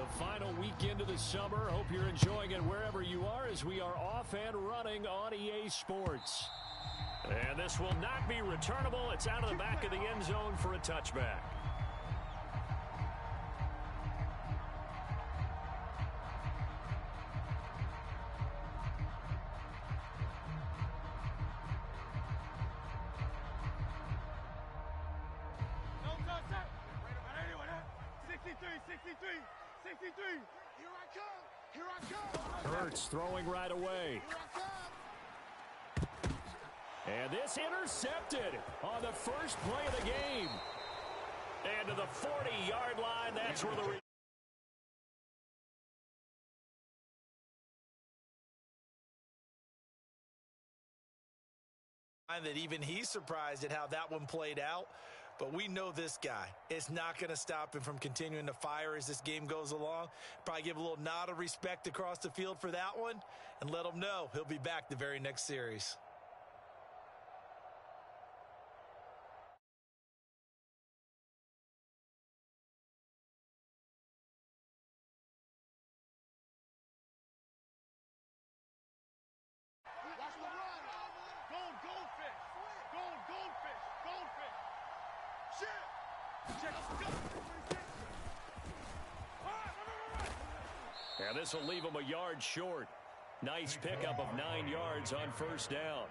The final weekend of the summer. Hope you're enjoying it wherever you are as we are off and running on EA Sports. And this will not be returnable. It's out of the back of the end zone for a touchback. Hurts throwing right away. And this intercepted on the first play of the game. And to the 40-yard line, that's where the... That even he's surprised at how that one played out. But we know this guy. It's not going to stop him from continuing to fire as this game goes along. Probably give a little nod of respect across the field for that one and let him know he'll be back the very next series. And this will leave him a yard short. Nice pickup of 9 yards on first down.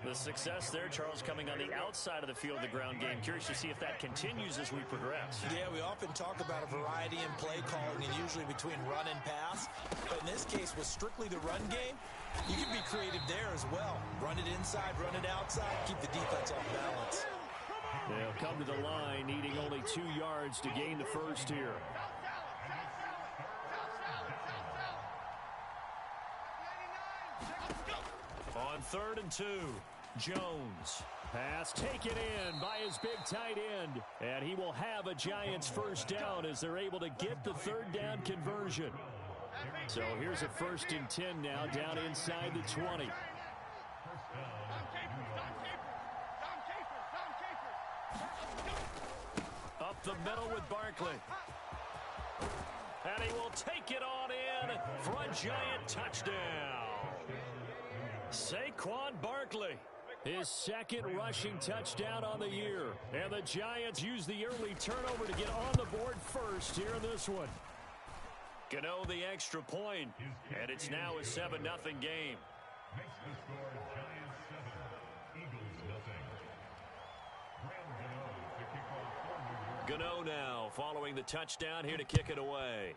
The success there, Charles, coming on the outside of the field, the ground game. Curious to see if that continues as we progress. Yeah, we often talk about a variety in play calling and usually between run and pass. But in this case, with strictly the run game, you can be creative there as well. Run it inside, run it outside, keep the defense off balance. They'll come to the line, needing only 2 yards to gain the first here. On 3rd and 2, Jones. Pass taken in by his big tight end. And he will have a Giants first down as they're able to get the 3rd down conversion. So here's a 1st and 10 now down inside the 20. Up the middle with Barkley. And he will take it on in for a Giant touchdown. Saquon Barkley, his 2nd rushing touchdown on the year. And the Giants use the early turnover to get on the board first here in this one. Gano the extra point, and it's now a 7-0 game. Makes the score Giants 7, Eagles nothing. Gano now following the touchdown here to kick it away.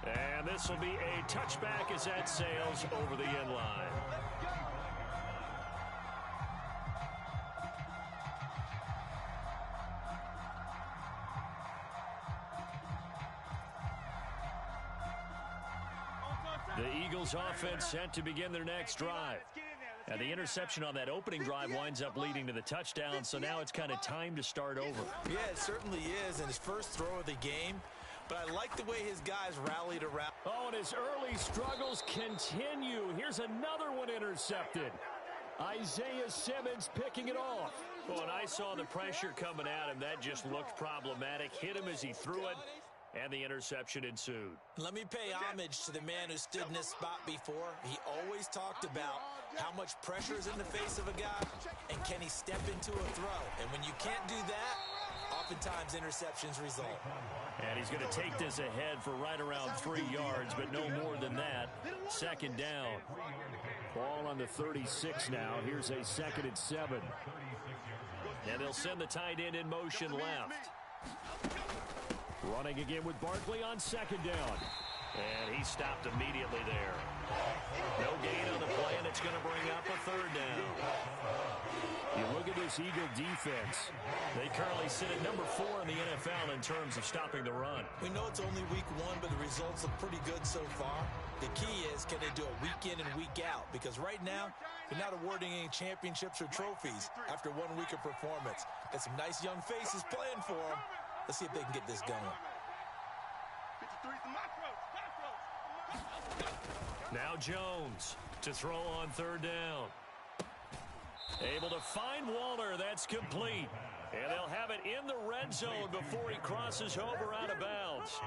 And this will be a touchback as that sails over the end line. The Eagles offense set to begin their next drive. And the interception on that opening drive winds up leading to the touchdown, so now it's kind of time to start over. Yeah, it certainly is, and his first throw of the game. But I like the way his guys rallied around. Oh, and his early struggles continue. Here's another one intercepted. Isaiah Simmons picking it off. Well, and I saw the pressure coming at him. That just looked problematic. Hit him as he threw it, and the interception ensued. Let me pay homage to the man who stood in this spot before. He always talked about how much pressure is in the face of a guy, and can he step into a throw. And when you can't do that, oftentimes interceptions result. And he's going to take this ahead for right around 3 yards, but no more than that. 2nd down. Ball on the 36 now. Here's a 2nd and 7. And they'll send the tight end in motion left. Running again with Barkley on 2nd down. And he stopped immediately there. No gain on the play, and it's going to bring up a 3rd down. You look at this Eagle defense. They currently sit at number 4 in the NFL in terms of stopping the run. We know it's only week 1, but the results look pretty good so far. The key is, can they do it week in and week out? Because right now, they're not awarding any championships or trophies after 1 week of performance. Got some nice young faces playing for them. Let's see if they can get this going. Now Jones to throw on 3rd down. Able to find Waller. That's complete. And they'll have it in the red zone before he crosses over out of bounds.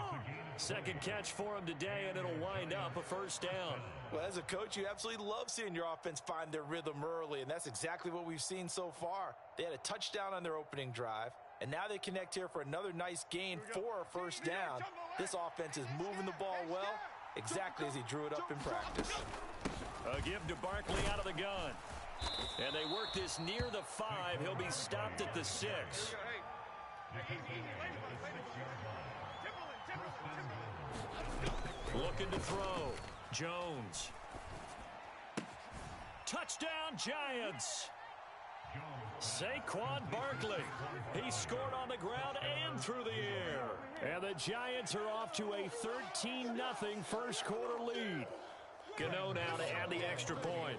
Second catch for him today, and it'll wind up a first down. Well, as a coach, you absolutely love seeing your offense find their rhythm early, and that's exactly what we've seen so far. They had a touchdown on their opening drive, and now they connect here for another nice gain for a first down. This offense is moving the ball well, exactly as he drew it up in practice. A give to Barkley out of the gun. And they work this near the 5. He'll be stopped at the 6. Looking to throw. Jones. Touchdown, Giants. Saquon Barkley. He scored on the ground and through the air. And the Giants are off to a 13-0 first quarter lead. Gano now to add the extra point.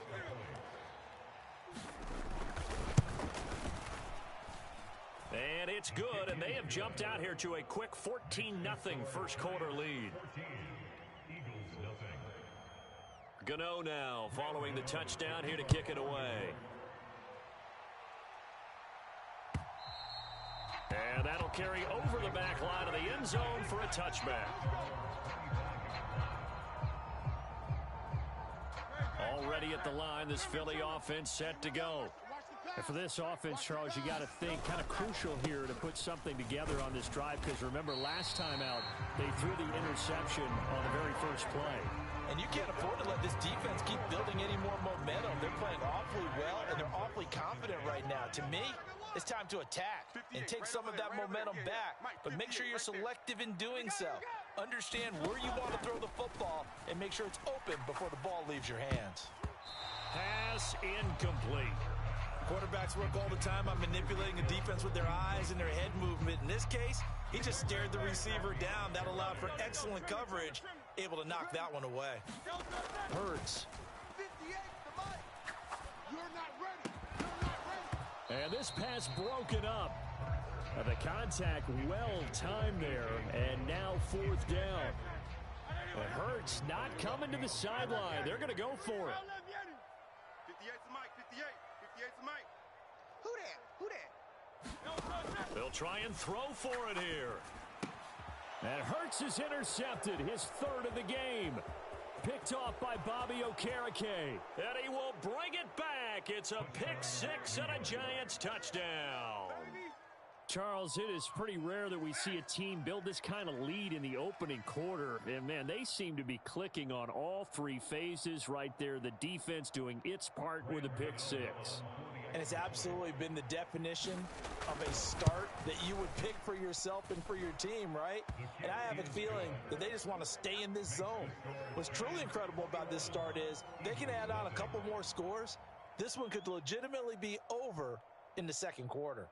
And it's good, and they have jumped out here to a quick 14-0 first quarter lead. Gano now following the touchdown here to kick it away. And that'll carry over the back line of the end zone for a touchback. Already at the line, this Philly offense set to go. And for this offense, Charles, you got to think kind of crucial here to put something together on this drive, because remember last time out they threw the interception on the very first play. And you can't afford to let this defense keep building any more momentum. They're playing awfully well, and they're awfully confident right now. To me, it's time to attack and take some of that momentum back, but make sure you're selective in doing so. Understand where you want to throw the football and make sure it's open before the ball leaves your hands. Pass incomplete. Quarterbacks work all the time on manipulating a defense with their eyes and their head movement. In this case, he just stared the receiver down. That allowed for excellent coverage, able to knock that one away. Hurts. And this pass broken up. The contact well timed there, and now fourth down. And Hurts not coming to the sideline. They're going to go for it. They'll try and throw for it here. And Hurts is intercepted, his third of the game. Picked off by Bobby Okereke. And he will bring it back. It's a pick six and a Giants touchdown. Charles, it is pretty rare that we see a team build this kind of lead in the opening quarter. And, man, they seem to be clicking on all three phases right there. The defense doing its part with a pick six. And it's absolutely been the definition of a start that you would pick for yourself and for your team, right? And I have a feeling that they just want to stay in this zone. What's truly incredible about this start is they can add on a couple more scores. This one could legitimately be over in the second quarter.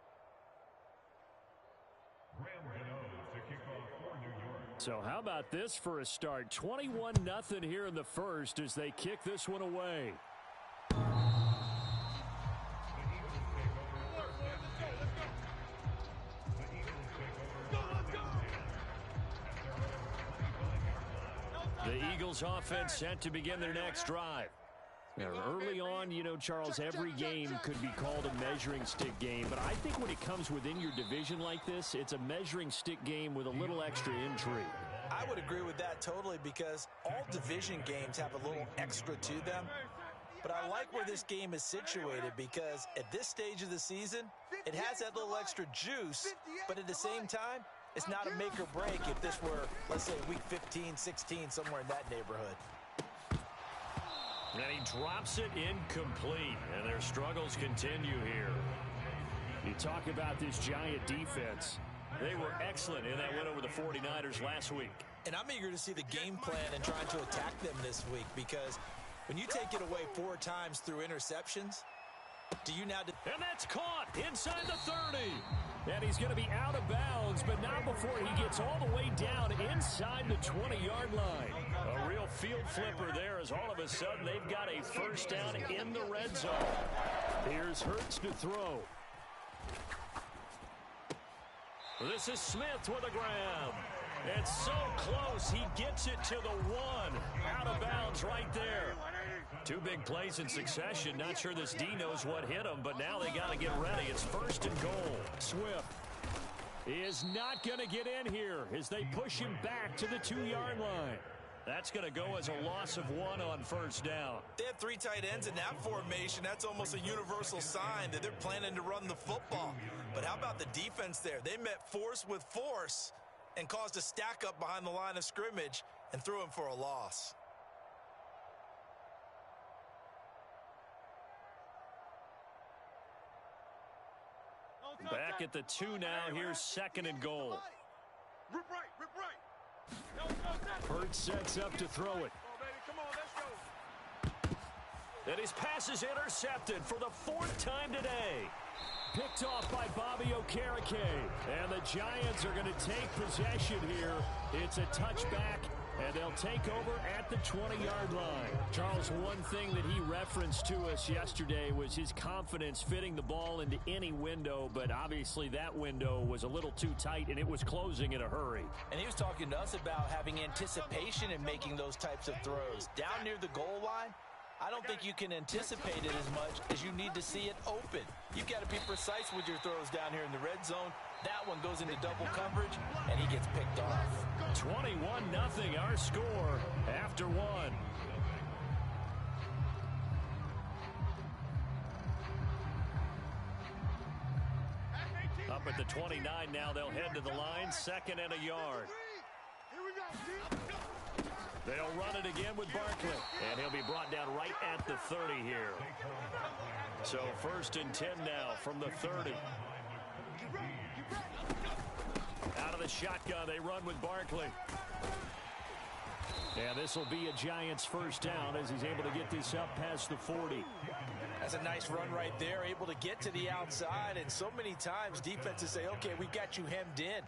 So how about this for a start? 21-0 here in the first as they kick this one away. The Eagles offense set to begin their next drive. Now, early on, you know, Charles, every game could be called a measuring stick game. But I think when it comes within your division like this, it's a measuring stick game with a little extra intrigue. I would agree with that totally, because all division games have a little extra to them. But I like where this game is situated, because at this stage of the season, it has that little extra juice. But at the same time, it's not a make or break if this were, let's say, week 15, 16, somewhere in that neighborhood. And he drops it incomplete, and their struggles continue here. You talk about this Giant defense. They were excellent in that win over the 49ers last week. And I'm eager to see the game plan and trying to attack them this week, because when you take it away 4 times through interceptions, do you now... And that's caught inside the 30. And he's going to be out of bounds, but not before he gets all the way down inside the 20-yard line. A real field flipper there, as all of a sudden they've got a first down in the red zone. Here's Hurts to throw. This is Smith with a grab. It's so close, he gets it to the 1. Out of bounds right there. 2 big plays in succession. Not sure this D knows what hit him, but now they got to get ready. It's first and goal. Swift is not going to get in here as they push him back to the 2-yard line. That's going to go as a loss of 1 on first down. They have 3 tight ends in that formation. That's almost a universal sign that they're planning to run the football. But how about the defense there? They met force with force and caused a stack up behind the line of scrimmage and threw him for a loss. Back at the 2 now. Here's 2nd and goal. Rip right. Hurts sets up to throw it. Come on, let's go. And his pass is intercepted for the 4th time today. Picked off by Bobby Okereke. And the Giants are going to take possession here. It's a touchback, and they'll take over at the 20-yard line. Charles, one thing that he referenced to us yesterday was his confidence fitting the ball into any window, but obviously that window was a little too tight, and it was closing in a hurry. And he was talking to us about having anticipation in making those types of throws. Down near the goal line, I don't think you can anticipate it as much as you need to see it open. You've got to be precise with your throws down here in the red zone. That one goes into double coverage, and he gets picked off. 21-0 our score after 1. Up at the 29 now, they'll head to the line, 2nd and a yard. They'll run it again with Barkley, and he'll be brought down right at the 30 here. So 1st and 10 now from the 30. Out of the shotgun, they run with Barkley. And this will be a Giants 1st down as he's able to get this up past the 40. That's a nice run right there, able to get to the outside, and so many times defenses say, okay, we got you hemmed in.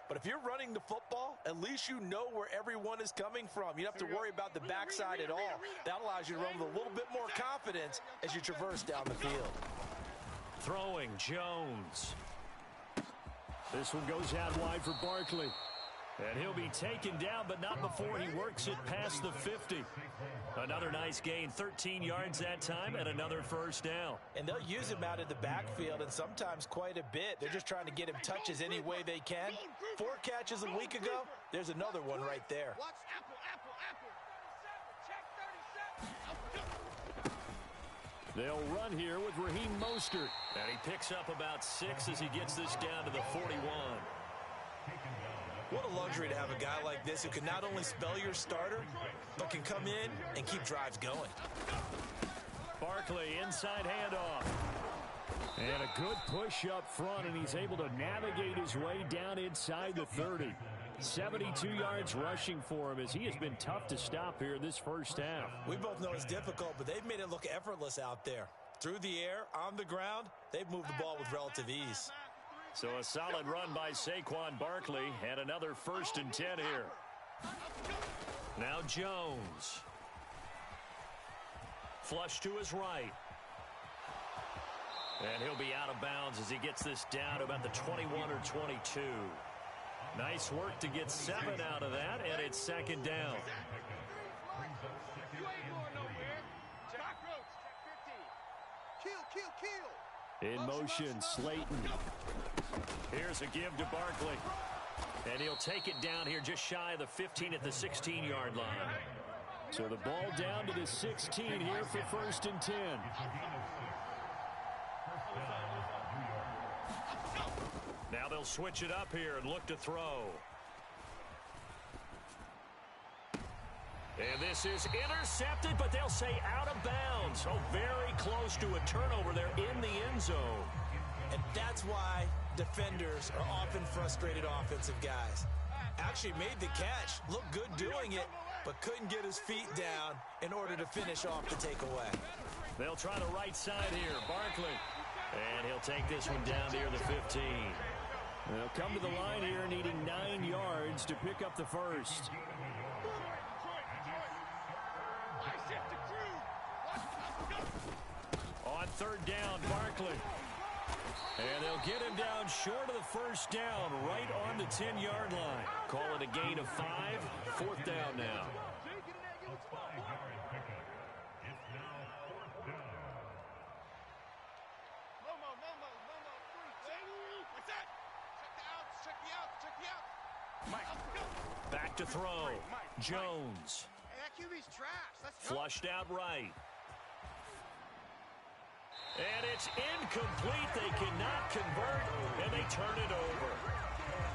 But if you're running the football, at least you know where everyone is coming from. You don't have to worry about the backside at all. That allows you to run with a little bit more confidence as you traverse down the field. Throwing, Jones. This one goes out wide for Barkley. And he'll be taken down, but not before he works it past the 50. Another nice gain, 13 yards that time, and another 1st down. And they'll use him out of the backfield, and sometimes quite a bit. They're just trying to get him touches any way they can. 4 catches a week ago, there's another one right there. Watch apple. They'll run here with Raheem Mostert. And he picks up about 6 as he gets this down to the 41. What a luxury to have a guy like this who can not only spell your starter, but can come in and keep drives going. Barkley, inside handoff. And a good push up front, and he's able to navigate his way down inside the 30. 72 yards rushing for him as he has been tough to stop here this 1st half. We both know it's difficult, but they've made it look effortless out there. Through the air, on the ground, they've moved the ball with relative ease. So a solid run by Saquon Barkley, and another 1st and 10 here. Now Jones. Flush to his right. And he'll be out of bounds as he gets this down to about the 21 or 22. Nice work to get 7 out of that, and it's 2nd down. You ain't going nowhere. Jack Roach, check 15. Kill. In motion, Slayton. Here's a give to Barkley. And he'll take it down here just shy of the 15 at the 16-yard line. So the ball down to the 16 here for 1st and 10. Now they'll switch it up here and look to throw. And this is intercepted, but they'll say out of bounds. Oh, very close to a turnover there in the end zone. And that's why defenders are often frustrated offensive guys. Actually made the catch, looked good doing it, but couldn't get his feet down in order to finish off the takeaway. They'll try the right side here, Barkley. And he'll take this one down near the 15. They'll come to the line here needing 9 yards to pick up the 1st. On 3rd down, Barkley. And they'll get him down short of the 1st down, right on the 10-yard line. Call it a gain of 5, 4th down now. Back to throw. Jones. Hey, that QB's trash. Let's go. Flushed out right. And it's incomplete. They cannot convert, and they turn it over.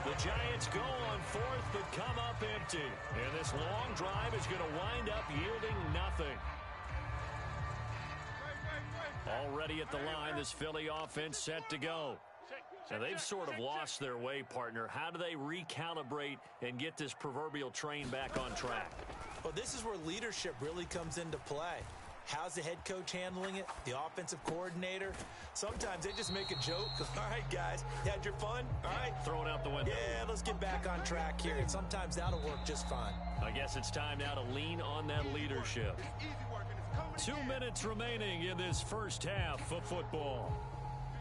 The Giants go on fourth, but come up empty. And this long drive is going to wind up yielding nothing. Already at the line, this Philly offense set to go. Now, they've sort of lost their way, partner. How do they recalibrate and get this proverbial train back on track? Well, this is where leadership really comes into play. How's the head coach handling it? The offensive coordinator? Sometimes they just make a joke. All right, guys, you had your fun? All right. Throw it out the window. Yeah, let's get back on track here. And sometimes that'll work just fine. I guess it's time now to lean on that leadership. 2 minutes remaining in this first half of football.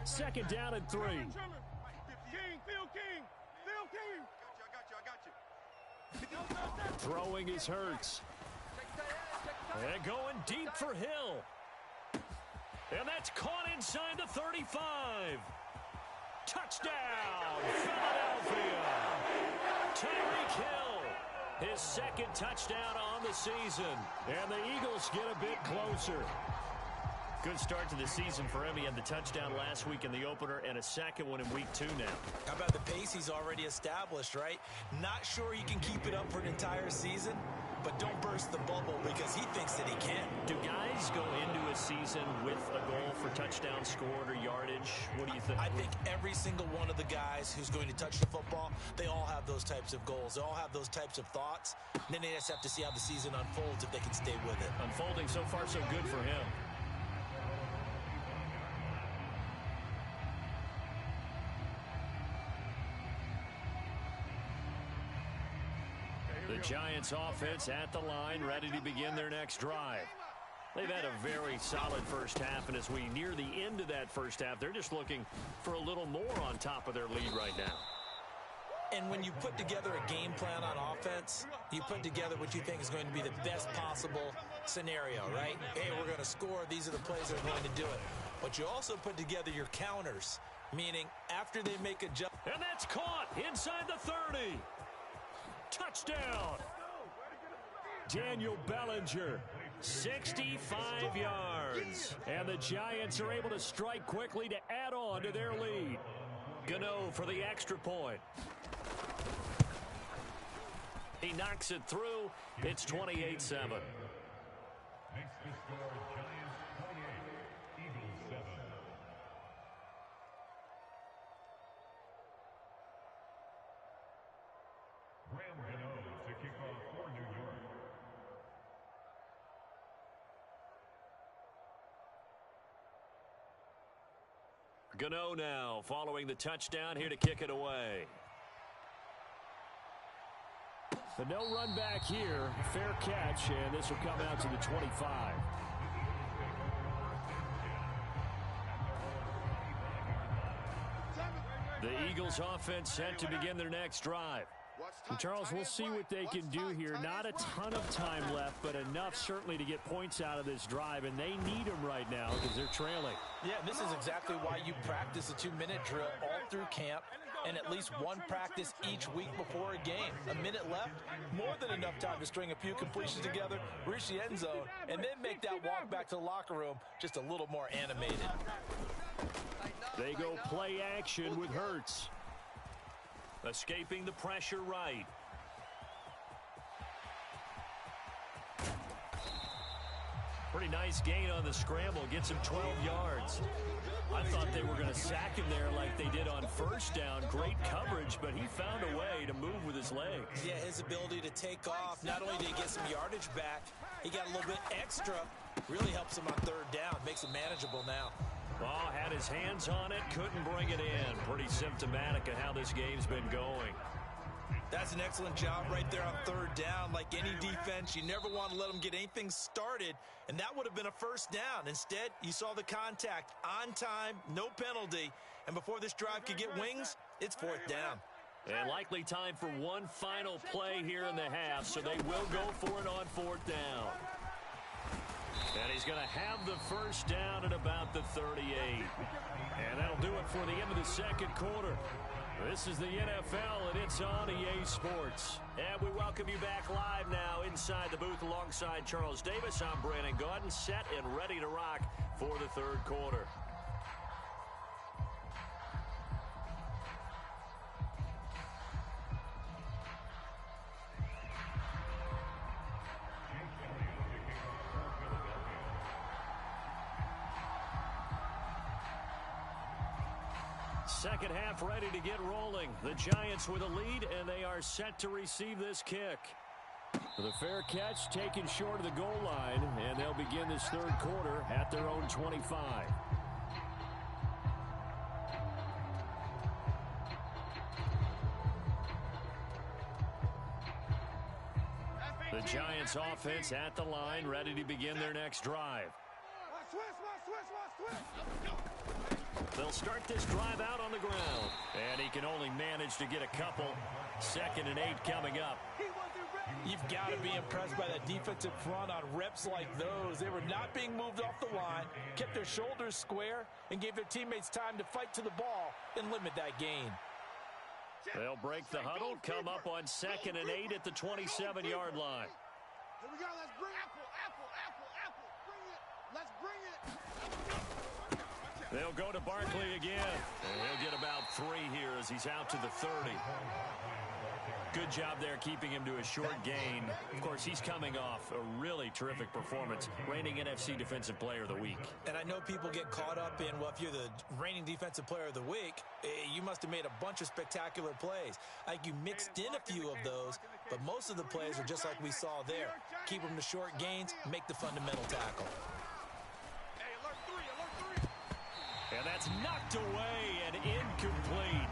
Second down and 3. King, Phil King. I got you. Throwing is Hurts. And going deep for Hill. And that's caught inside the 35. Touchdown, Philadelphia. Tyreek Hill, his second touchdown on the season. And the Eagles get a bit closer. Good start to the season for him. He had the touchdown last week in the opener and a second one in week 2 now. How about the pace he's already established, right? Not sure he can keep it up for an entire season, but don't burst the bubble because he thinks that he can. Do guys go into a season with a goal for touchdown scored or yardage? What do you think? I think every single one of the guys who's going to touch the football, they all have those types of goals. They all have those types of thoughts. And then they just have to see how the season unfolds if they can stay with it. Unfolding so far so good for him. The Giants offense at the line, ready to begin their next drive. They've had a very solid first half, and as we near the end of that first half, they're just looking for a little more on top of their lead right now. And when you put together a game plan on offense, you put together what you think is going to be the best possible scenario, right? Hey, we're going to score. These are the plays that are going to do it. But you also put together your counters, meaning after they make a jump. And that's caught inside the 30. Touchdown. Daniel Bellinger, 65 yards. And the Giants are able to strike quickly to add on to their lead. Gano for the extra point. He knocks it through. It's 28-7. Makes the score Giants 28, Eagles 7. Graham Gano to kick off for New York. Gano now following the touchdown here to kick it away. But no run back here. Fair catch, and this will come out to the 25. The Eagles offense set to begin their next drive. And Charles, we'll see what they can do here. Not a ton of time left, but enough certainly to get points out of this drive, and they need them right now because they're trailing. Yeah, this is exactly why you practice a 2-minute drill all through camp and at least one practice each week before a game. A minute left, more than enough time to string a few completions together, reach the end zone, and then make that walk back to the locker room just a little more animated. They go play action with Hurts. Escaping the pressure right. Pretty nice gain on the scramble. Gets him 12 yards. I thought they were going to sack him there like they did on first down. Great coverage, but he found a way to move with his legs. Yeah, his ability to take off. Not only did he get some yardage back, he got a little bit extra. Really helps him on third down. Makes it manageable now. Oh, had his hands on it, couldn't bring it in. Pretty symptomatic of how this game's been going. That's an excellent job right there on third down. Like any defense, you never want to let them get anything started, and that would have been a first down. Instead, you saw the contact on time, no penalty, and before this drive could get wings, it's fourth down. And likely time for one final play here in the half, so they will go for it on fourth down. And he's going to have the first down at about the 38. And that'll do it for the end of the second quarter. This is the NFL, and it's on EA Sports. And we welcome you back live now inside the booth alongside Charles Davis. I'm Brandon Gaudin, set and ready to rock for the third quarter. Second half ready to get rolling. The Giants with a lead, and they are set to receive this kick. The fair catch taken short of the goal line, and they'll begin this third quarter at their own 25. The Giants offense at the line, ready to begin their next drive. They'll start this drive out on the ground, and he can only manage to get a couple. 2nd and 8 coming up. You've got to be impressed by that defensive front on reps like those. They were not being moved off the line, kept their shoulders square, and gave their teammates time to fight to the ball and limit that gain. They'll break the huddle, come up on 2nd and 8 at the 27-yard line. Here we go. Let's bring apple. Bring it. Let's bring it. They'll go to Barkley again. And he'll get about 3 here as he's out to the 30. Good job there keeping him to a short gain. Of course, he's coming off a really terrific performance, reigning NFC Defensive Player of the Week. And I know people get caught up in, well, if you're the reigning Defensive Player of the Week, you must have made a bunch of spectacular plays. Like you mixed in a few of those, but most of the plays are just like we saw there. Keep them to short gains, make the fundamental tackle. And that's knocked away and incomplete.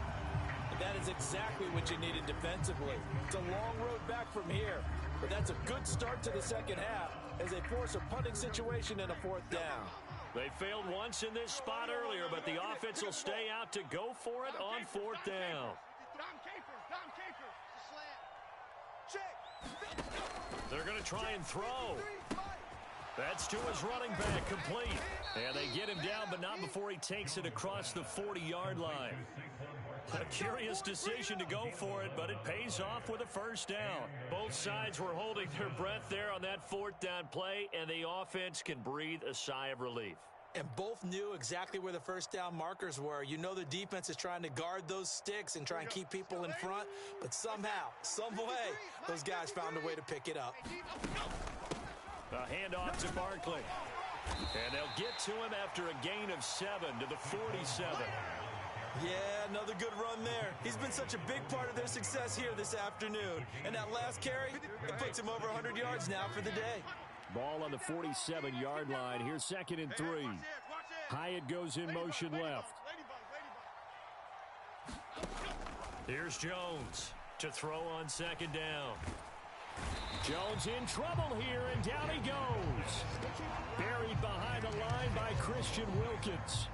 That is exactly what you needed defensively. It's a long road back from here, but that's a good start to the second half as they force a punting situation and a 4th down. They failed once in this spot earlier, but the offense will stay out to go for it on 4th down. They're going to try and throw. That's to his running back, complete. And they get him down, but not before he takes it across the 40-yard line. A curious decision to go for it, but it pays off with a 1st down. Both sides were holding their breath there on that 4th down play, and the offense can breathe a sigh of relief. And both knew exactly where the 1st down markers were. You know the defense is trying to guard those sticks and try and keep people in front, but somehow, some way, those guys found a way to pick it up. A handoff to Barkley. And they'll get to him after a gain of 7 to the 47. Yeah, another good run there. He's been such a big part of their success here this afternoon. And that last carry, it puts him over 100 yards now for the day. Ball on the 47-yard line. Here's 2nd and 3. Hyatt goes in motion left. Here's Jones to throw on 2nd down. Jones in trouble here, and down he goes. Buried behind the line by Christian Wilkins.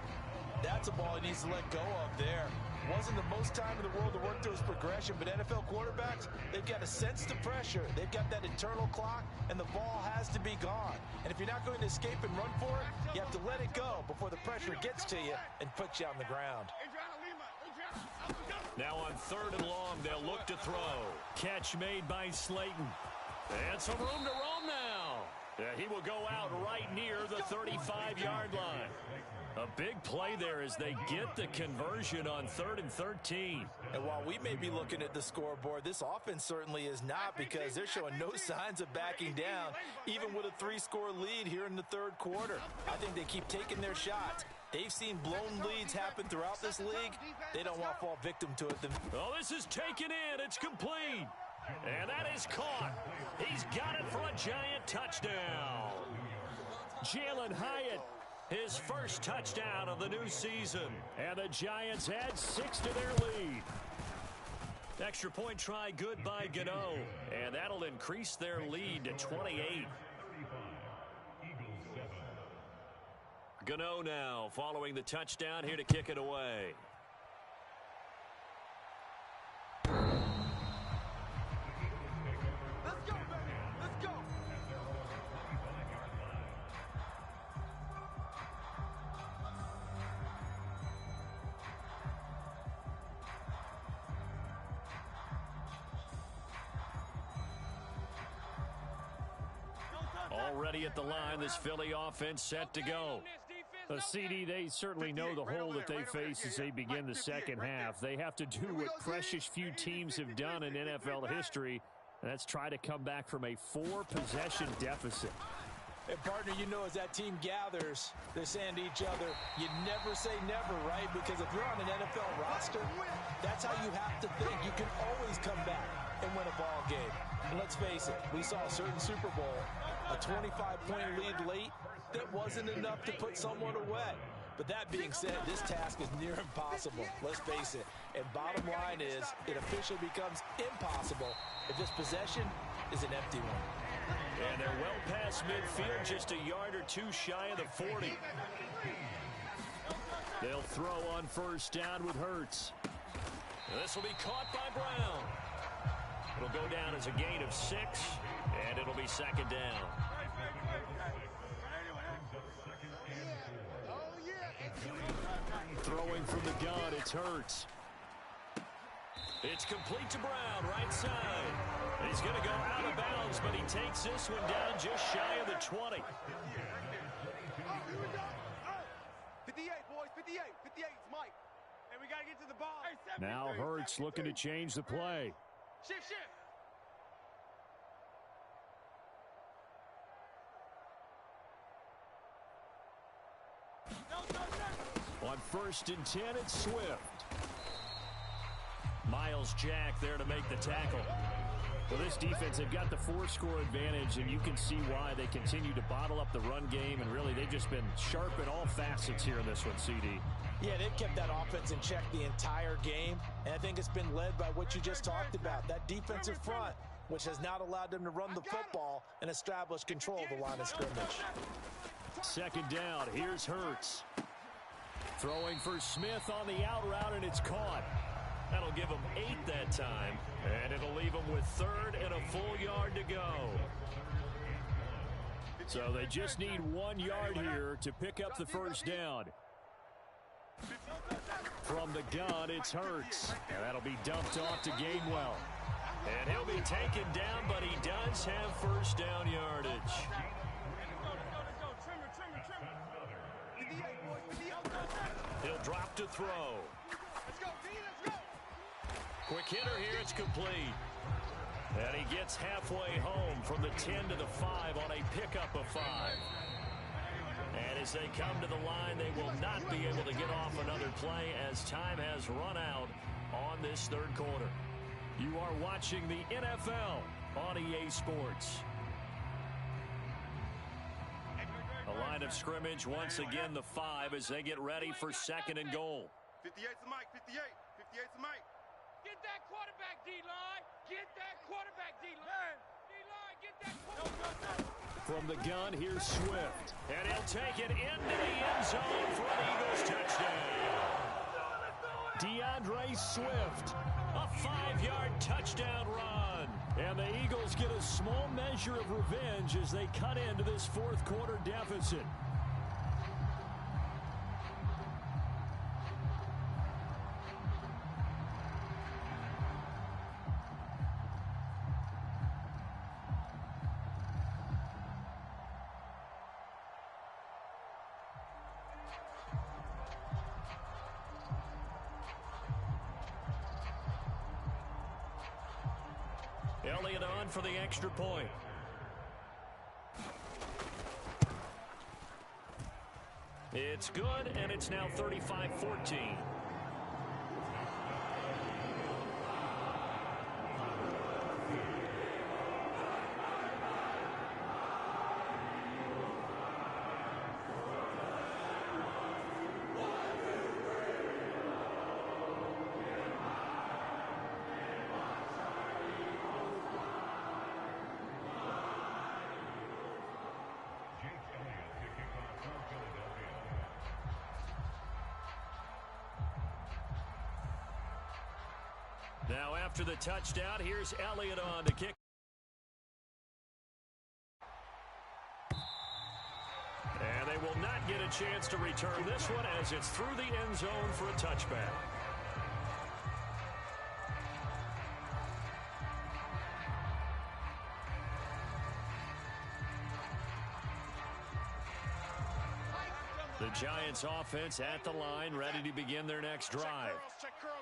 That's a ball he needs to let go of there. Wasn't the most time in the world to work through his progression, but NFL quarterbacks, they've got to sense the pressure. They've got that internal clock, and the ball has to be gone. And if you're not going to escape and run for it, you have to let it go before the pressure gets to you and puts you on the ground. Now on 3rd and long, they'll look to throw. Catch made by Slayton. And some room to roam now. He will go out right near the 35-yard line. A big play there as they get the conversion on 3rd and 13. And while we may be looking at the scoreboard, this offense certainly is not, because they're showing no signs of backing down, even with a 3-score lead here in the third quarter. I think they keep taking their shots. They've seen blown leads happen throughout this league. They don't want to fall victim to it. Oh, this is taken in. It's complete. And that is caught. He's got it for a Giant touchdown. Jalen Hyatt, his first touchdown of the new season. And the Giants add 6 to their lead. Extra point try good by Gano. And that'll increase their lead to 28. Gano now following the touchdown, here to kick it away. Already at the line, this Philly offense set to go. The CD, they certainly know the hole that they face as they begin the second half. They have to do what precious few teams have done in NFL history, and that's try to come back from a 4-possession deficit. And partner, you know, as that team gathers, they're saying to each other, you never say never, right? Because if you're on an NFL roster, that's how you have to think. You can always come back and win a ball game. And let's face it, we saw a certain Super Bowl, a 25-point lead late, that wasn't enough to put someone away. But that being said, this task is near impossible. Let's face it. And bottom line is, it officially becomes impossible if this possession is an empty one. And they're well past midfield, just a yard or two shy of the 40. They'll throw on first down with Hurts. This will be caught by Brown. It'll go down as a gain of 6, and it'll be second down. Throwing from the gun, it's Hurts. It's complete to Brown, right side. He's going to go out of bounds, but he takes this one down just shy of the 20. 58, boys, 58. 58, it's Mike. And we got to get to the ball. Now Hurts looking to change the play. Shift. On 1st and 10, it's Swift. Miles Jack there to make the tackle. Well, this defense, they've got the 4-score advantage, and you can see why they continue to bottle up the run game, and really they've just been sharp in all facets here in this one, CD. Yeah, they've kept that offense in check the entire game, and I think it's been led by what you just talked about, that defensive front, which has not allowed them to run the football and establish control of the line of scrimmage. Second down, here's Hurts. Throwing for Smith on the out route, and it's caught. That'll give them 8 that time, and it'll leave them with 3rd and a full yard to go. So they just need 1 yard here to pick up the first down. From the gun, it's Hurts, and that'll be dumped off to Gainwell. And he'll be taken down, but he does have first down yardage. He'll drop to throw. Let's go, D, let's go. Quick hitter here, it's complete. And he gets halfway home from the 10 to the 5 on a pickup of 5. And as they come to the line, they will not be able to get off another play as time has run out on this 3rd quarter. You are watching the NFL on EA Sports. A line of scrimmage, once again the 5 as they get ready for 2nd and goal. 58's the Mike, 58. 58's the Mike. Get that quarterback, D-line. Get that quarterback, D-line. D-line, get that quarterback. From the gun, here's Swift. And he'll take it into the end zone for an Eagles touchdown. DeAndre Swift, a 5-yard touchdown run. And the Eagles get a small measure of revenge as they cut into this 4th quarter deficit. Elliott on for the extra point. It's good, and it's now 35-14. Now after the touchdown, here's Elliott on to kick. And they will not get a chance to return this one as it's through the end zone for a touchback. The Giants offense at the line, ready to begin their next drive.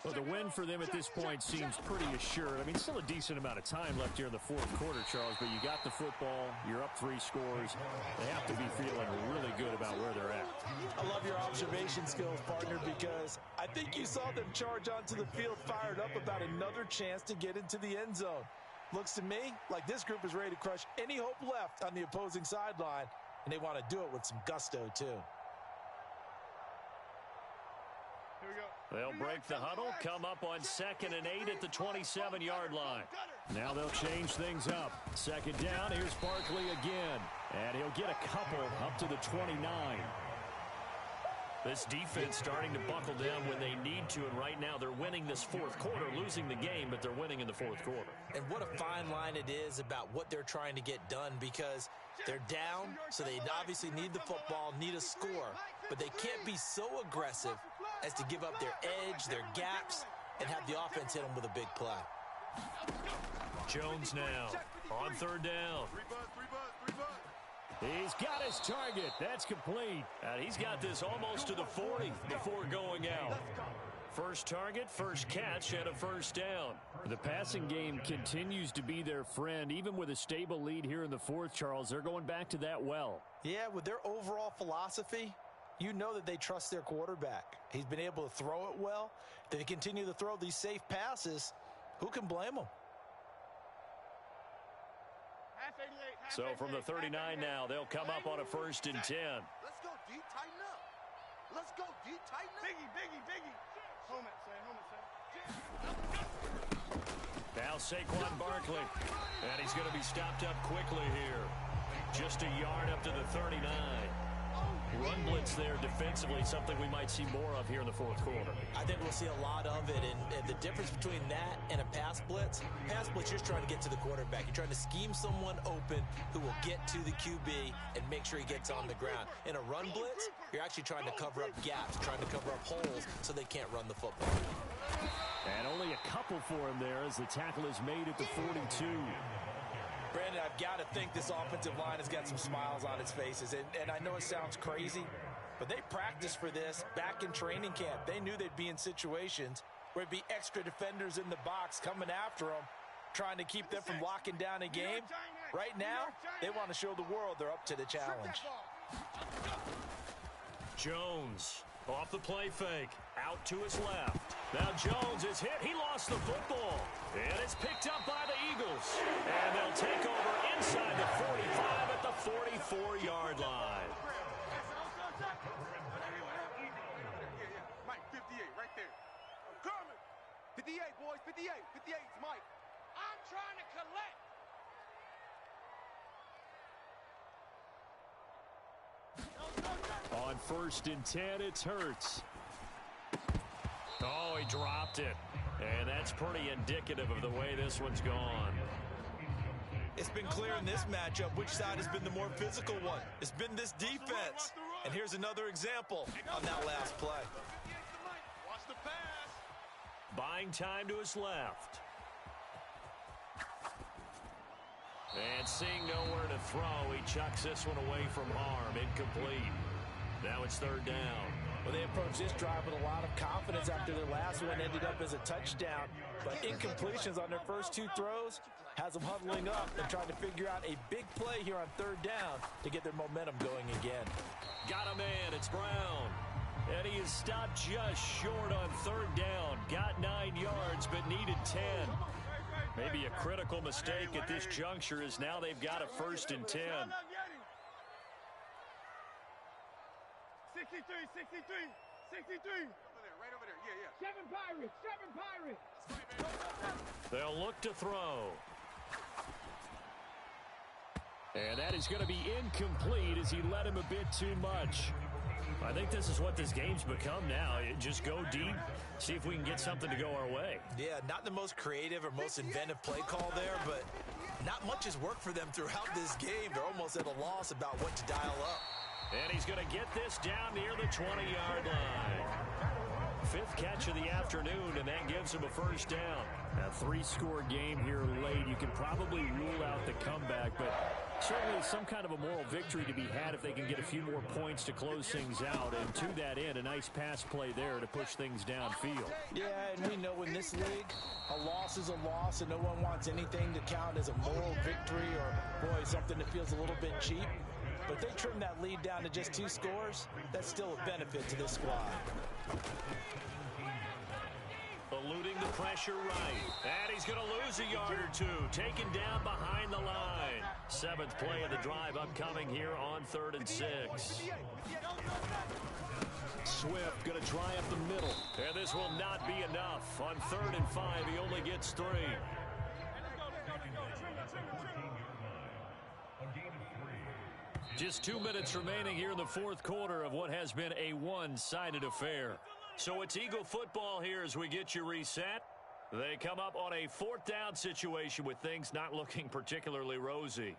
Well, the win for them at this point seems pretty assured. I mean, still a decent amount of time left here in the fourth quarter, Charles, but you got the football, you're up 3 scores. They have to be feeling really good about where they're at. I love your observation skills, partner, because I think you saw them charge onto the field fired up about another chance to get into the end zone. Looks to me like this group is ready to crush any hope left on the opposing sideline, and they want to do it with some gusto, too. They'll break the huddle, come up on 2nd and 8 at the 27-yard line. Now they'll change things up. 2nd down, here's Barkley again. And he'll get a couple up to the 29. This defense starting to buckle down when they need to, and right now they're winning this fourth quarter, losing the game, but they're winning in the fourth quarter. And what a fine line it is about what they're trying to get done, because they're down, so they obviously need the football, need a score, but they can't be so aggressive as to give up their edge, their gaps, and have the offense hit them with a big play. Jones now on 3rd down. He's got his target. That's complete. And he's got this almost to the 40 before going out. First target, first catch, and a 1st down. The passing game continues to be their friend. Even with a stable lead here in the 4th, Charles, they're going back to that well. Yeah, with their overall philosophy, you know that they trust their quarterback. He's been able to throw it well. They continue to throw these safe passes. Who can blame them? So from the 39 now, they'll come up on a 1st and 10. Let's go deep, tighten up. Let's go deep, tighten up. Biggie. Home it, Now Saquon Barkley. And he's going to be stopped up quickly here. Just a yard up to the 39. Run blitz there defensively, something we might see more of here in the fourth quarter. I think we'll see a lot of it, and the difference between that and a pass blitz, you're just trying to get to the quarterback. You're trying to scheme someone open who will get to the QB and make sure he gets on the ground. In a run blitz, you're actually trying to cover up gaps, trying to cover up holes so they can't run the football. And only a couple for him there as the tackle is made at the 42. Brandon, I've got to think this offensive line has got some smiles on its faces. And I know it sounds crazy, but they practiced for this back in training camp. They knew they'd be in situations where it'd be extra defenders in the box coming after them, trying to keep them from locking down a game. Right now, they want to show the world they're up to the challenge. Jones off the play fake, out to his left. Now Jones is hit. He lost the football. And it's picked up by the Eagles. And they'll take over inside the 45 at the 44-yard line. Mike, 58, right there. I'm coming. 58, boys, 58. 58 is Mike. I'm trying to collect. On 1st and 10, it's Hurts. Oh, he dropped it. And that's pretty indicative of the way this one's gone. It's been clear in this matchup which side has been the more physical one. It's been this defense. And here's another example on that last play. Watch the pass. Buying time to his left. And seeing nowhere to throw, he chucks this one away from harm. Incomplete. Now it's 3rd down. Well, they approached this drive with a lot of confidence after their last one ended up as a touchdown. But incompletions on their first 2 throws has them huddling up and trying to figure out a big play here on 3rd down to get their momentum going again. Got a man. It's Brown. And he is stopped just short on 3rd down. Got 9 yards, but needed 10. Maybe a critical mistake at this juncture is now they've got a 1st and 10. 63. Right over there. Yeah. 7 Pirates. They'll look to throw. And that is going to be incomplete as he led him a bit too much. I think this is what this game's become now. Just go deep, see if we can get something to go our way. Yeah, not the most creative or most inventive play call there, but not much has worked for them throughout this game. They're almost at a loss about what to dial up. And he's going to get this down near the 20-yard line. 5th catch of the afternoon, and that gives him a 1st down. A 3-score game here late. You can probably rule out the comeback, but Certainly some kind of a moral victory to be had if they can get a few more points to close things out. And to that end, a nice pass play there to push things downfield. Yeah, and we know in this league, a loss is a loss, and no one wants anything to count as a moral victory or, boy, something that feels a little bit cheap. But they trim that lead down to just 2 scores. That's still a benefit to this squad. Eluding the pressure right. And he's going to lose a yard or 2. Taken down behind the line. 7th play of the drive upcoming here on 3rd and 6. Swift going to try up the middle. And this will not be enough. On 3rd and 5, he only gets 3. Just 2 minutes remaining here in the 4th quarter of what has been a one-sided affair. So it's Eagle football here as we get you reset. They come up on a 4th down situation with things not looking particularly rosy.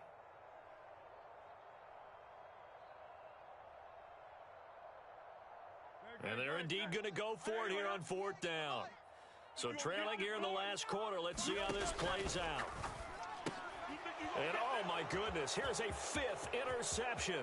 And they're indeed going to go for it here on 4th down. So trailing here in the last quarter, let's see how this plays out. And oh my goodness, here's a 5th interception.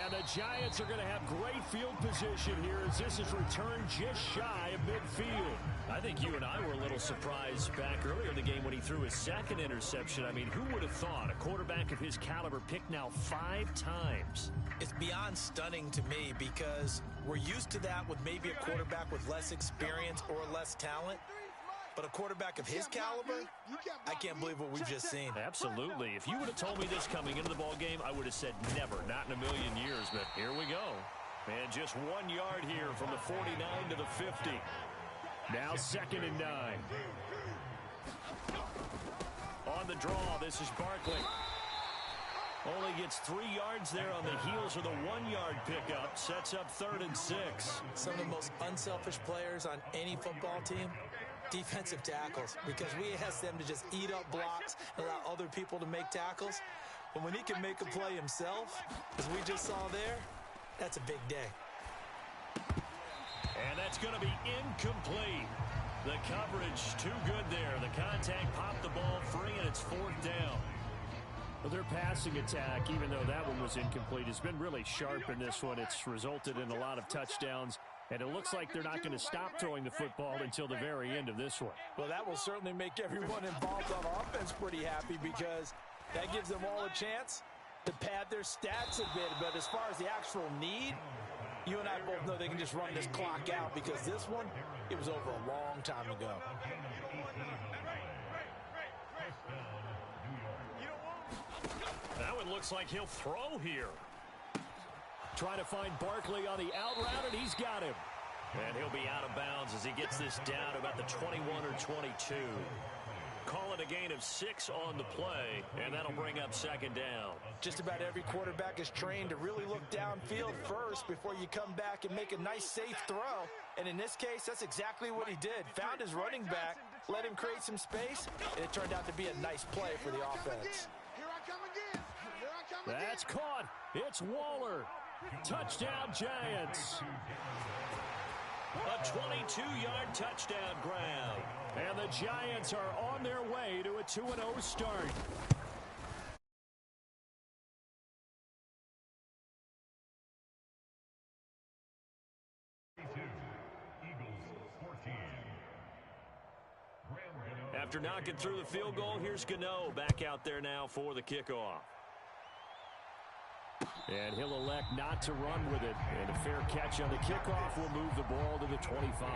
And the Giants are going to have great field position here as this is returned just shy of midfield. I think you and I were a little surprised back earlier in the game when he threw his 2nd interception. I mean, who would have thought a quarterback of his caliber picked now 5 times? It's beyond stunning to me because we're used to that with maybe a quarterback with less experience or less talent. But a quarterback of his caliber, I can't believe what we've just seen. Absolutely. If you would have told me this coming into the ball game, I would have said never, not in a million years. But here we go. And just 1 yard here from the 49 to the 50. Now 2nd and 9. On the draw, this is Barkley. Only gets 3 yards there on the heels of the 1-yard pickup. Sets up 3rd and 6. Some of the most unselfish players on any football team, defensive tackles, because we ask them to just eat up blocks and allow other people to make tackles. But when he can make a play himself, as we just saw there, that's a big day. And that's going to be incomplete. The coverage too good there. The contact popped the ball free, and it's 4th down. Well, their passing attack, even though that one was incomplete, has been really sharp in this one. It's resulted in a lot of touchdowns. And it looks like they're not going to stop throwing the football until the very end of this one. Well, that will certainly make everyone involved on offense pretty happy because that gives them all a chance to pad their stats a bit. But as far as the actual need, you and I both know they can just run this clock out because this one, it was over a long time ago. That one looks like he'll throw here. Trying to find Barkley on the out route, and he's got him. And he'll be out of bounds as he gets this down about the 21 or 22. Call it a gain of 6 on the play, and that'll bring up 2nd down. Just about every quarterback is trained to really look downfield first before you come back and make a nice, safe throw. And in this case, that's exactly what he did. Found his running back, let him create some space, and it turned out to be a nice play for the offense. Here I come again. Here I come again. That's caught. It's Waller. Touchdown, Giants. A 22-yard touchdown grab. And the Giants are on their way to a 2-0 start. After knocking through the field goal, here's Gano back out there now for the kickoff. And he'll elect not to run with it. And a fair catch on the kickoff will move the ball to the 25.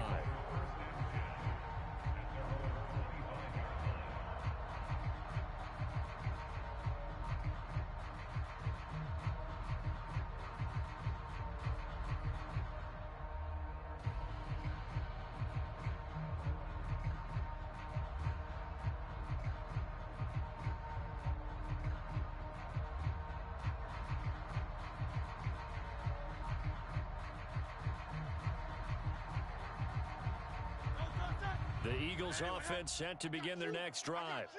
The Eagles offense set to begin their next drive.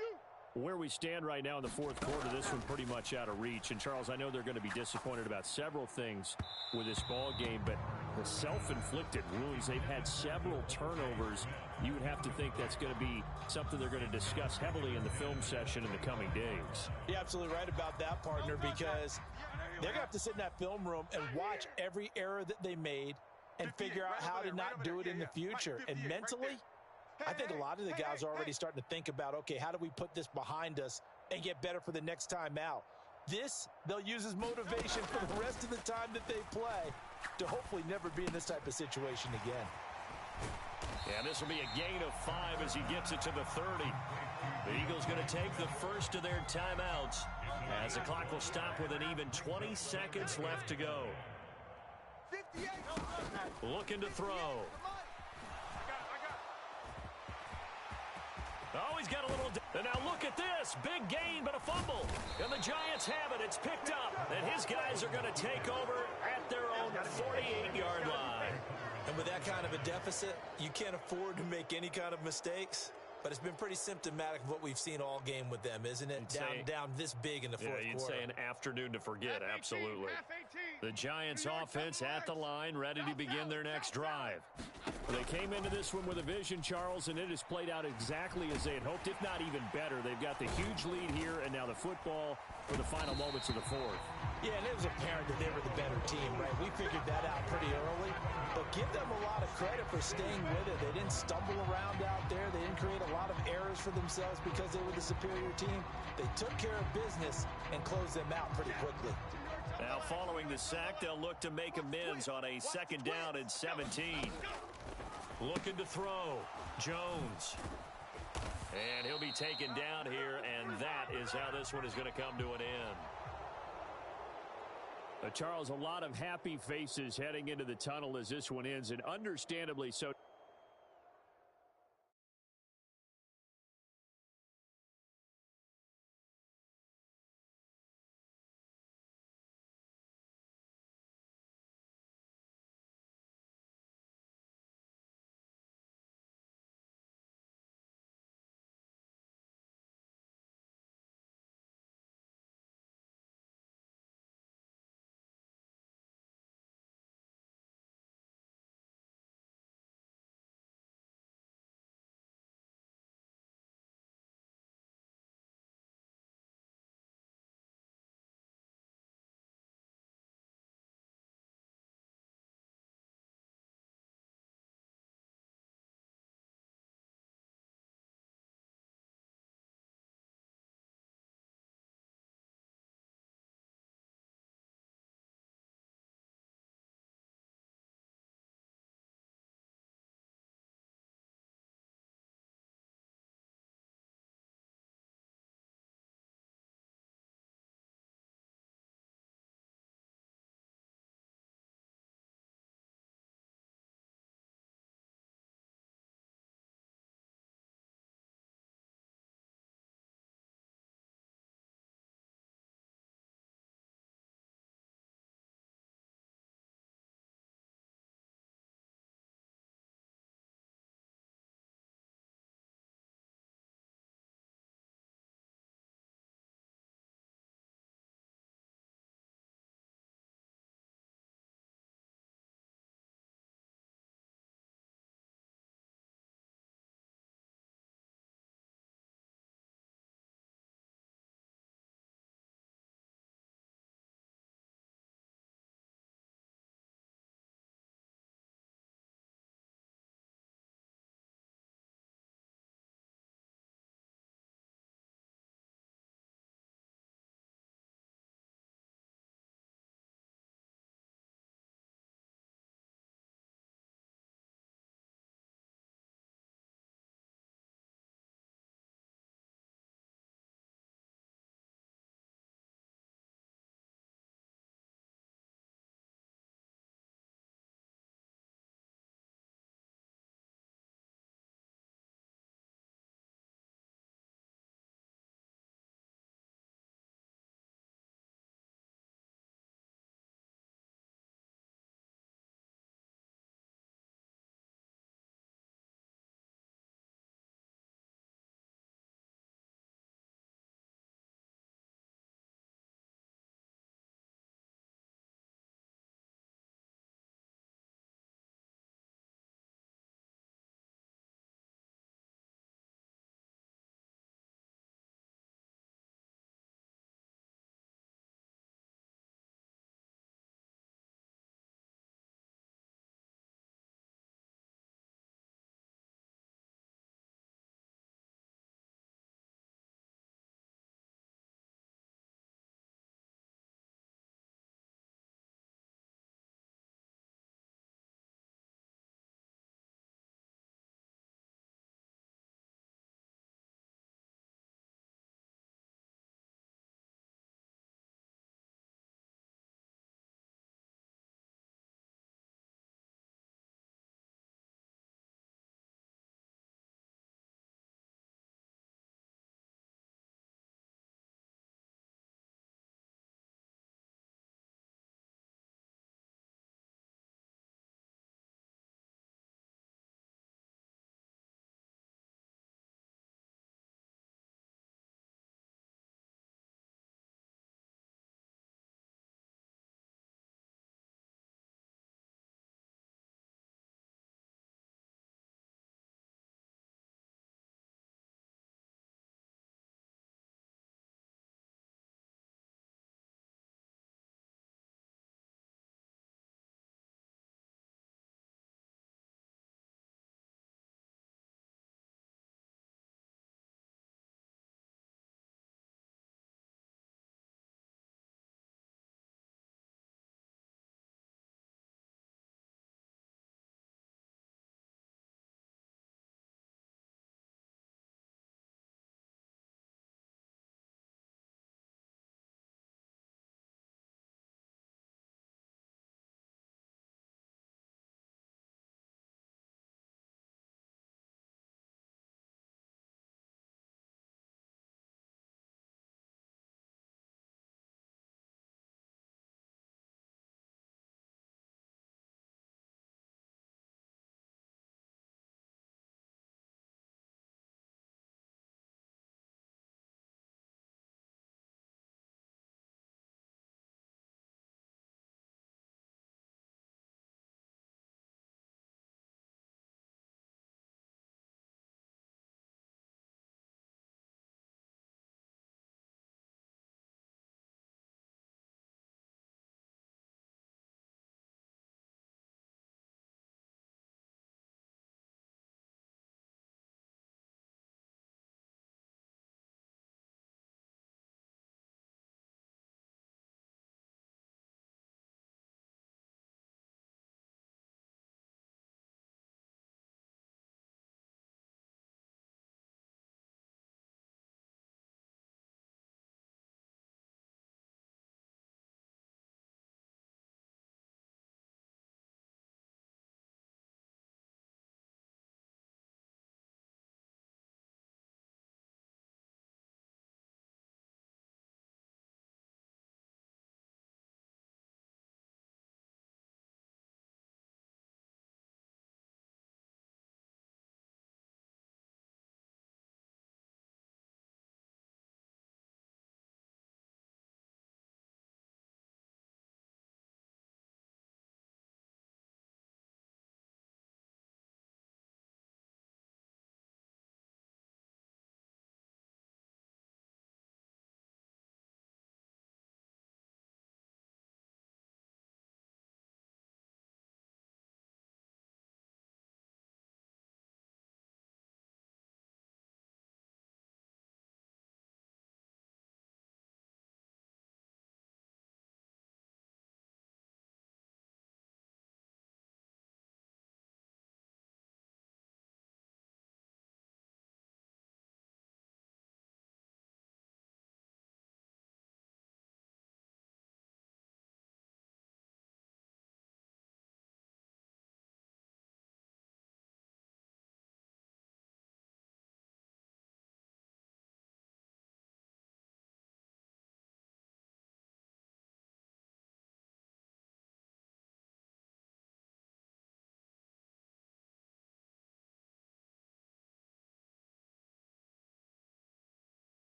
Where we stand right now in the fourth quarter, this one pretty much out of reach. And, Charles, I know they're going to be disappointed about several things with this ball game, but the self-inflicted wounds, they've had several turnovers. You would have to think that's going to be something they're going to discuss heavily in the film session in the coming days. You're absolutely right about that, partner, because they're going to have to sit in that film room and watch every error that they made and figure out how to not do it in the future. And mentally, I think a lot of the guys are already starting to think about, okay, how do we put this behind us and get better for the next time out? This, they'll use as motivation for the rest of the time that they play to hopefully never be in this type of situation again. And this will be a gain of 5 as he gets it to the 30. The Eagles going to take the first of their timeouts as the clock will stop with an even 20 seconds left to go. 58. Looking to throw. Oh, he's got a little... And now look at this. Big gain, but a fumble. And the Giants have it. It's picked up. And his guys are going to take over at their own 48-yard line. And with that kind of a deficit, you can't afford to make any kind of mistakes. But it's been pretty symptomatic of what we've seen all game with them, isn't it? Down this big in the fourth quarter. You'd say an afternoon to forget, absolutely. The Giants offense at the line, ready to begin their next drive. They came into this one with a vision, Charles, and it has played out exactly as they had hoped, if not even better. They've got the huge lead here, and now the football for the final moments of the fourth. Yeah, and it was apparent that they were the better team, right? We figured that out pretty early. But give them a lot of credit for staying with it. They didn't stumble around out there. They didn't create a lot of errors for themselves because they were the superior team. They took care of business and closed them out pretty quickly. Now, following the sack, they'll look to make amends on a 2nd down and 17. Looking to throw. Jones. And he'll be taken down here, and that is how this one is going to come to an end. Charles, a lot of happy faces heading into the tunnel as this one ends, and understandably so.